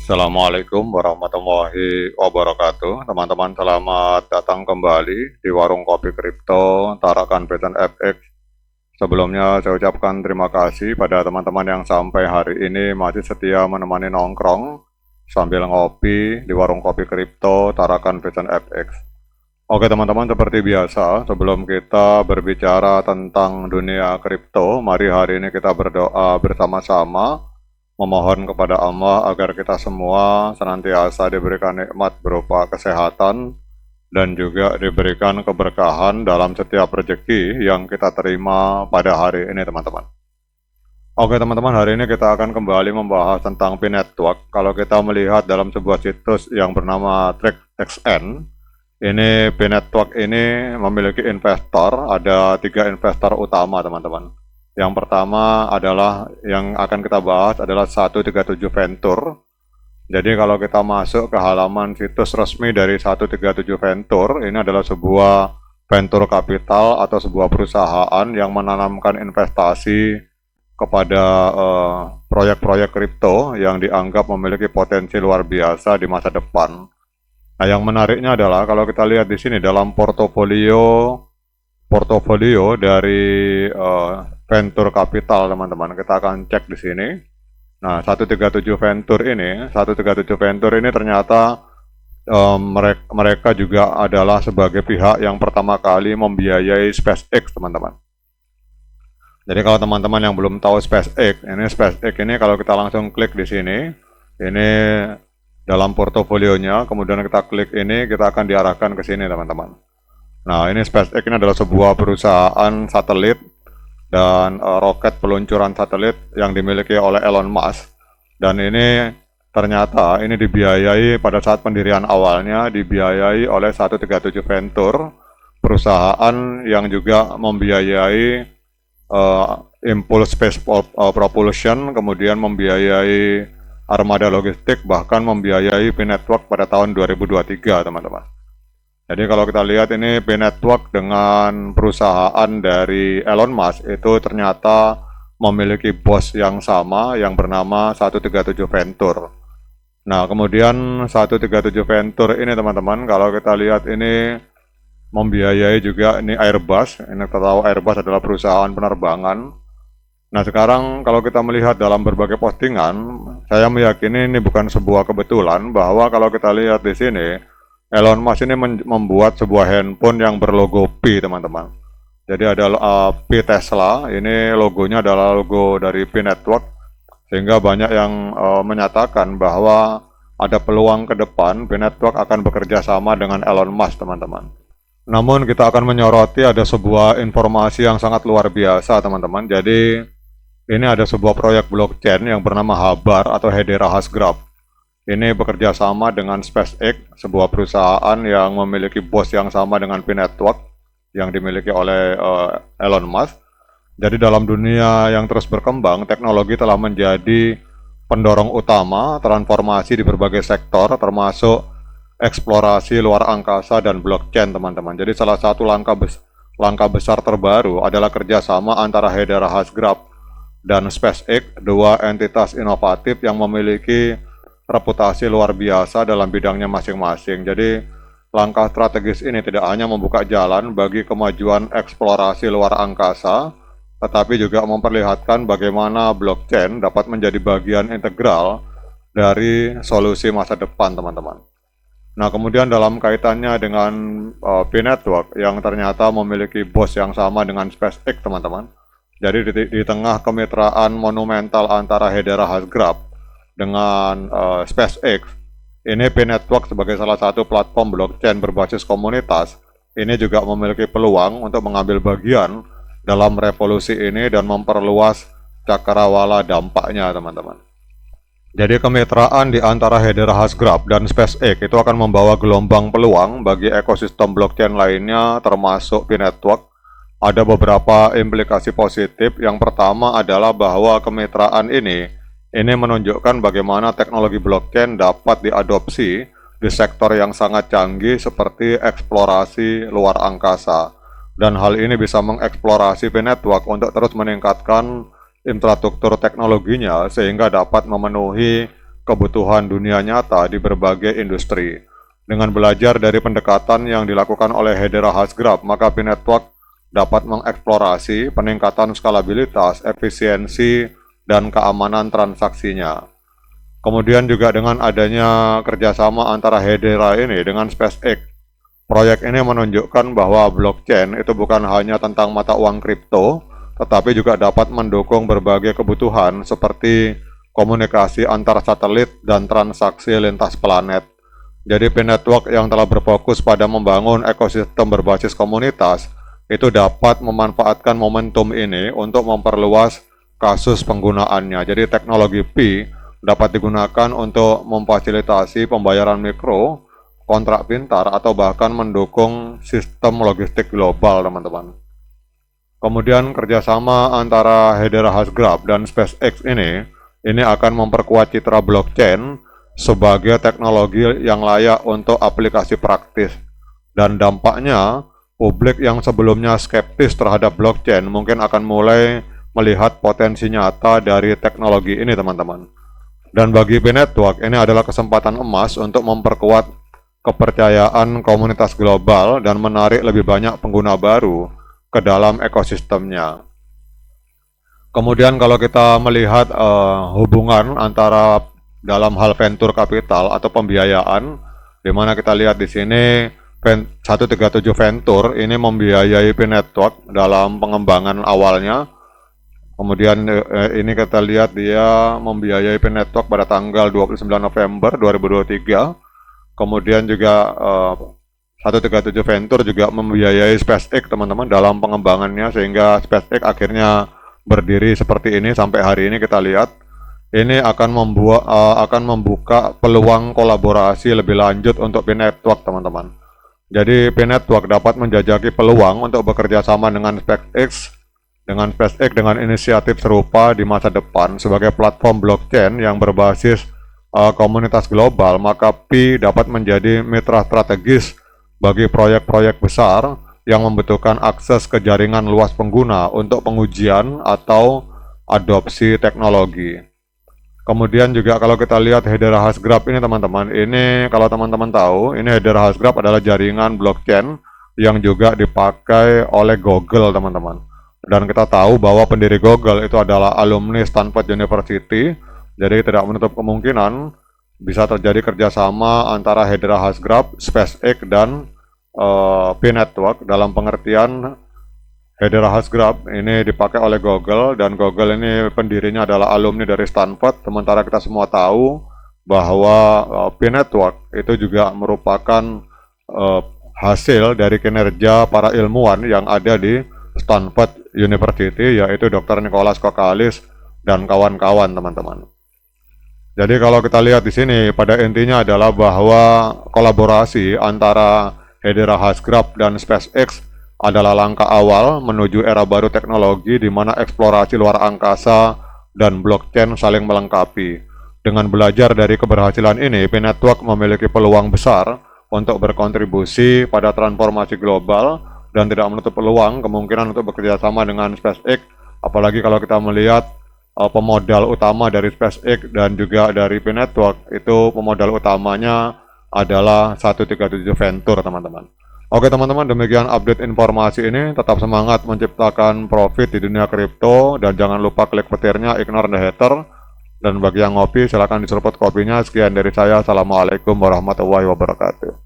Assalamualaikum warahmatullahi wabarakatuh. Teman-teman, selamat datang kembali di Warung Kopi Kripto Tarakan Beten FX. Sebelumnya saya ucapkan terima kasih pada teman-teman yang sampai hari ini masih setia menemani nongkrong sambil ngopi di Warung Kopi Kripto Tarakan Beten FX. Oke teman-teman, seperti biasa, sebelum kita berbicara tentang dunia kripto, mari hari ini kita berdoa bersama-sama, memohon kepada Allah agar kita semua senantiasa diberikan nikmat berupa kesehatan dan juga diberikan keberkahan dalam setiap rezeki yang kita terima pada hari ini teman-teman. Oke teman-teman, hari ini kita akan kembali membahas tentang P-Network. Kalau kita melihat dalam sebuah situs yang bernama TrackXN, ini P-Network ini memiliki investor, ada 3 investor utama teman-teman. Yang pertama adalah yang akan kita bahas adalah 137 Venture. Jadi kalau kita masuk ke halaman situs resmi dari 137 Venture, ini adalah sebuah venture capital atau sebuah perusahaan yang menanamkan investasi kepada proyek-proyek kripto yang dianggap memiliki potensi luar biasa di masa depan. Nah, yang menariknya adalah kalau kita lihat di sini dalam portofolio dari venture capital teman-teman, kita akan cek di sini. Nah, 137 Venture ini ternyata mereka juga adalah sebagai pihak yang pertama kali membiayai SpaceX teman-teman. Jadi kalau teman-teman yang belum tahu SpaceX ini kalau kita langsung klik di sini, ini dalam portofolionya, kemudian kita klik ini, kita akan diarahkan ke sini teman-teman. Nah, ini SpaceX ini adalah sebuah perusahaan satelit dan roket peluncuran satelit yang dimiliki oleh Elon Musk. Dan ini ternyata ini dibiayai pada saat pendirian awalnya, dibiayai oleh 137 Venture, perusahaan yang juga membiayai Impulse Space Propulsion, kemudian membiayai Armada Logistik, bahkan membiayai P-Network pada tahun 2023 teman-teman. Jadi kalau kita lihat ini P-Network dengan perusahaan dari Elon Musk itu ternyata memiliki bos yang sama yang bernama 137 Venture. Nah kemudian 137 Venture ini teman-teman, kalau kita lihat ini membiayai juga ini Airbus. Ini kita tahu Airbus adalah perusahaan penerbangan. Nah sekarang kalau kita melihat dalam berbagai postingan, saya meyakini ini bukan sebuah kebetulan bahwa kalau kita lihat di sini, Elon Musk ini membuat sebuah handphone yang berlogo P teman-teman. Jadi ada P Tesla, ini logonya adalah logo dari P-Network, sehingga banyak yang menyatakan bahwa ada peluang ke depan P-Network akan bekerja sama dengan Elon Musk teman-teman. Namun kita akan menyoroti ada sebuah informasi yang sangat luar biasa teman-teman. Jadi ini ada sebuah proyek blockchain yang bernama Habar atau Hedera Hashgraph. Ini bekerja sama dengan SpaceX, sebuah perusahaan yang memiliki bos yang sama dengan P-Network yang dimiliki oleh Elon Musk. Jadi dalam dunia yang terus berkembang, teknologi telah menjadi pendorong utama transformasi di berbagai sektor, termasuk eksplorasi luar angkasa dan blockchain teman-teman. Jadi salah satu langkah besar terbaru adalah kerjasama antara Hedera Hashgraph dan SpaceX, dua entitas inovatif yang memiliki reputasi luar biasa dalam bidangnya masing-masing. Jadi langkah strategis ini tidak hanya membuka jalan bagi kemajuan eksplorasi luar angkasa, tetapi juga memperlihatkan bagaimana blockchain dapat menjadi bagian integral dari solusi masa depan teman-teman. Nah kemudian dalam kaitannya dengan P-Network yang ternyata memiliki bos yang sama dengan SpaceX teman-teman. Jadi di tengah kemitraan monumental antara Hedera Hashgraph dengan SpaceX, ini P-Network sebagai salah satu platform blockchain berbasis komunitas, ini juga memiliki peluang untuk mengambil bagian dalam revolusi ini dan memperluas cakrawala dampaknya teman-teman. Jadi kemitraan di antara Hedera Hashgraph dan SpaceX itu akan membawa gelombang peluang bagi ekosistem blockchain lainnya termasuk P-Network. Ada beberapa implikasi positif. Yang pertama adalah bahwa kemitraan ini menunjukkan bagaimana teknologi blockchain dapat diadopsi di sektor yang sangat canggih seperti eksplorasi luar angkasa. Dan hal ini bisa mengeksplorasi P-Network untuk terus meningkatkan infrastruktur teknologinya sehingga dapat memenuhi kebutuhan dunia nyata di berbagai industri. Dengan belajar dari pendekatan yang dilakukan oleh Hedera Hasgraf, maka P-Network dapat mengeksplorasi peningkatan skalabilitas, efisiensi, dan keamanan transaksinya. Kemudian juga dengan adanya kerjasama antara Hedera ini dengan SpaceX, proyek ini menunjukkan bahwa blockchain itu bukan hanya tentang mata uang kripto, tetapi juga dapat mendukung berbagai kebutuhan seperti komunikasi antar satelit dan transaksi lintas planet. Jadi P-Network yang telah berfokus pada membangun ekosistem berbasis komunitas itu dapat memanfaatkan momentum ini untuk memperluas kasus penggunaannya. Jadi teknologi Pi dapat digunakan untuk memfasilitasi pembayaran mikro, kontrak pintar, atau bahkan mendukung sistem logistik global, teman-teman. Kemudian kerjasama antara Hedera Hasgraf dan SpaceX ini akan memperkuat citra blockchain sebagai teknologi yang layak untuk aplikasi praktis. Dan dampaknya, publik yang sebelumnya skeptis terhadap blockchain mungkin akan mulai melihat potensi nyata dari teknologi ini, teman-teman. Dan bagi P-Network, ini adalah kesempatan emas untuk memperkuat kepercayaan komunitas global dan menarik lebih banyak pengguna baru ke dalam ekosistemnya. Kemudian kalau kita melihat hubungan antara dalam hal venture capital atau pembiayaan, di mana kita lihat di sini 137 Venture ini membiayai P-Network dalam pengembangan awalnya. Kemudian ini kita lihat dia membiayai P-Network pada tanggal 29 November 2023. Kemudian juga 137 Venture juga membiayai SpaceX, teman-teman, dalam pengembangannya, sehingga SpaceX akhirnya berdiri seperti ini sampai hari ini. Kita lihat ini akan membuka peluang kolaborasi lebih lanjut untuk P-Network, teman-teman. Jadi P-Network dapat menjajaki peluang untuk bekerja sama dengan SpaceX dengan inisiatif serupa di masa depan sebagai platform blockchain yang berbasis komunitas global. Maka Pi dapat menjadi mitra strategis bagi proyek-proyek besar yang membutuhkan akses ke jaringan luas pengguna untuk pengujian atau adopsi teknologi. Kemudian juga kalau kita lihat Hedera Hasgraf ini, teman-teman, ini kalau teman-teman tahu, ini Hedera Hasgraf adalah jaringan blockchain yang juga dipakai oleh Google, teman-teman. Dan kita tahu bahwa pendiri Google itu adalah alumni Stanford University, jadi tidak menutup kemungkinan bisa terjadi kerjasama antara Hedera Hasgraf, SpaceX, dan P-Network. Dalam pengertian Hedera Hasgraf ini dipakai oleh Google, dan Google ini pendirinya adalah alumni dari Stanford. Sementara kita semua tahu bahwa P-Network itu juga merupakan hasil dari kinerja para ilmuwan yang ada di Stanford University, yaitu Dr. Nicholas Kokalis dan kawan-kawan, teman-teman. Jadi kalau kita lihat di sini, pada intinya adalah bahwa kolaborasi antara Hedera Hasgraf dan SpaceX adalah langkah awal menuju era baru teknologi di mana eksplorasi luar angkasa dan blockchain saling melengkapi. Dengan belajar dari keberhasilan ini, P-Network memiliki peluang besar untuk berkontribusi pada transformasi global dan tidak menutup peluang kemungkinan untuk bekerja sama dengan SpaceX, apalagi kalau kita melihat pemodal utama dari SpaceX dan juga dari P-Network itu pemodal utamanya adalah 137 Venture, teman-teman. Oke, teman-teman, demikian update informasi ini. Tetap semangat menciptakan profit di dunia kripto dan jangan lupa klik petirnya, ignore the hater. Dan bagi yang ngopi, silahkan diseruput kopinya. Sekian dari saya. Assalamualaikum warahmatullahi wabarakatuh.